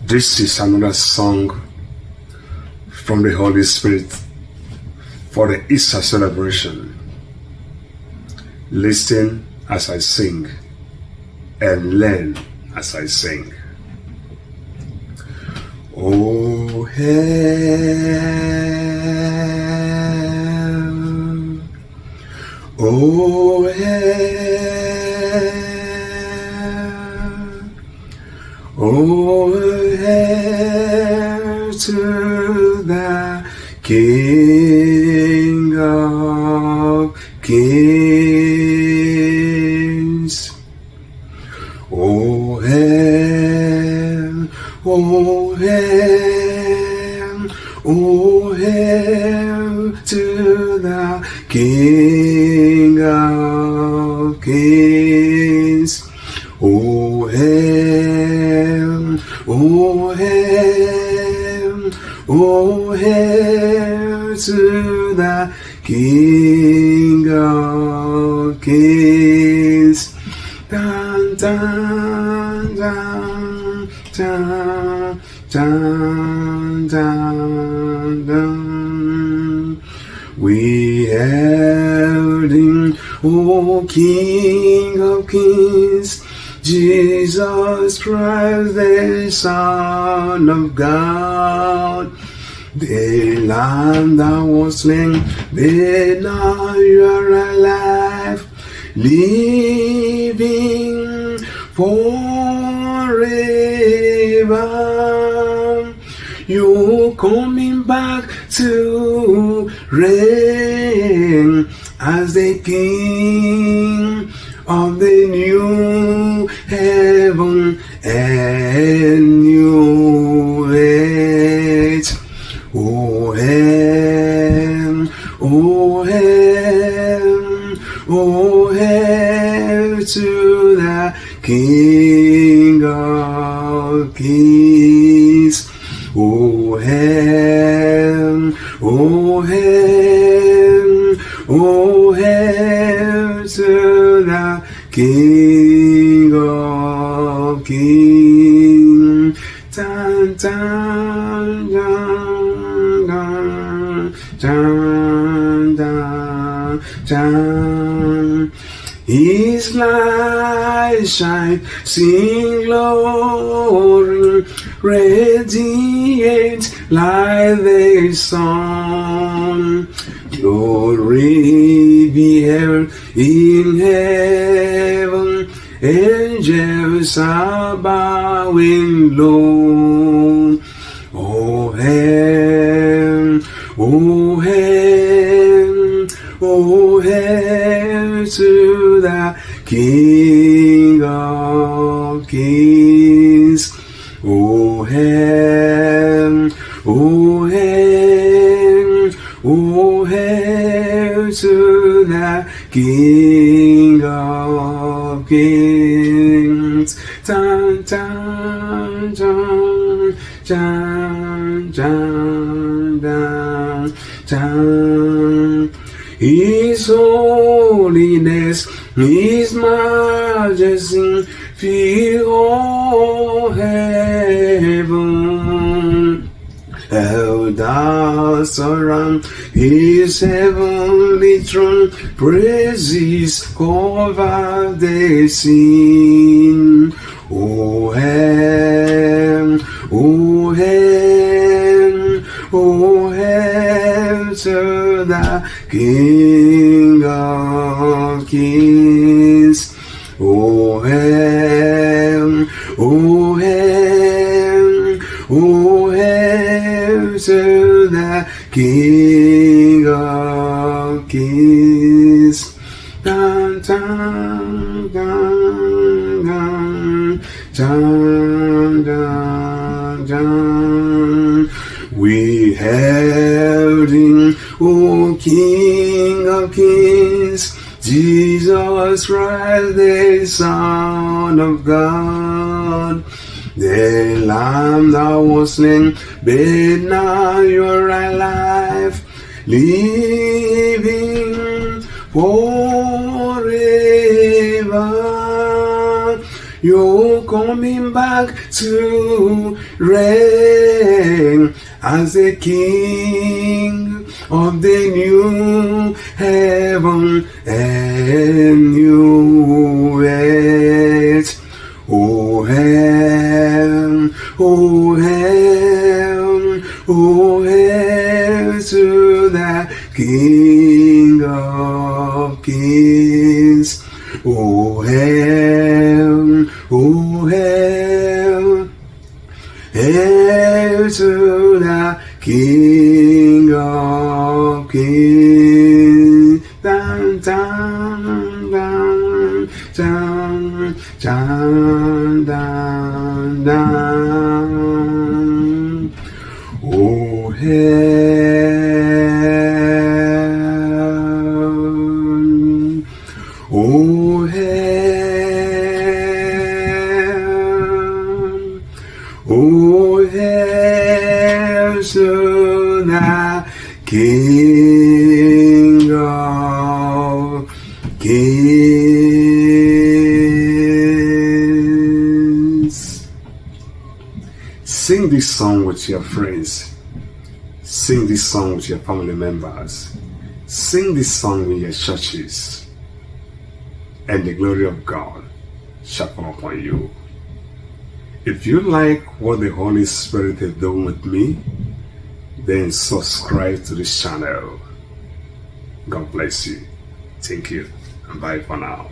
This is another song from the Holy Spirit for the Easter celebration. Listen as I sing and learn as I sing. Oh, hail, oh, hail, oh, hail to the King of Kings. Oh, hail, oh, hail, oh, hail to the King of Kings. Oh, hail, oh, hail, oh, hail to the King of Kings. Dun, dun, dun, dun, dun, dun, dun. We hailed him, O King of Kings, Jesus Christ, the Son of God, the Lamb that was slain, but now you are alive, living forever. You're coming back to reign as the King of the new heaven and new earth. Oh, hail, oh, hail, oh, hail to the King of Kings. Oh, hail, oh, hail, oh, hail to the King of Kings. Dun, dun, dun, dun, dun, dun. His light shine, sing glory, radiant like the sun. Glory be heard in heaven, angels are bowing low. Oh, hail, oh, hail, oh, hail to the King of Kings. Oh, hail, oh, hail, oh, hail to the King of Kings. Dun, dun, dun, dun, dun, dun, dun. His holiness, His majesty, fill all heaven. Elders surround His heavenly throne, praises cover the scene. Oh, hail, oh, hail, oh, hail to the King of Kings. Oh, hail, oh, hail, oh, hail to the King of Kings. Dun, dun, dun, dun, dun, dun, dun. We hailed him, O King of Kings, Jesus Christ, the Son of God, the Lamb that was slain, but now you're alive, living forever. You're coming back to reign as the King of the new heaven and new earth. Oh, hail, oh, hail, oh, hail to the King of Kings. Oh, hail, oh, hail, hail to the King of Kings. Dun, dun, dun, dun, dun, dun, dun. Oh, hail, oh, hail, oh, hail to the King of Kings. Sing this song with your friends. Sing this song with your family members. Sing this song in your churches. And the glory of God shall come upon you. If you like what the Holy Spirit is doing with me, then subscribe to this channel. God bless you. Thank you, and bye for now.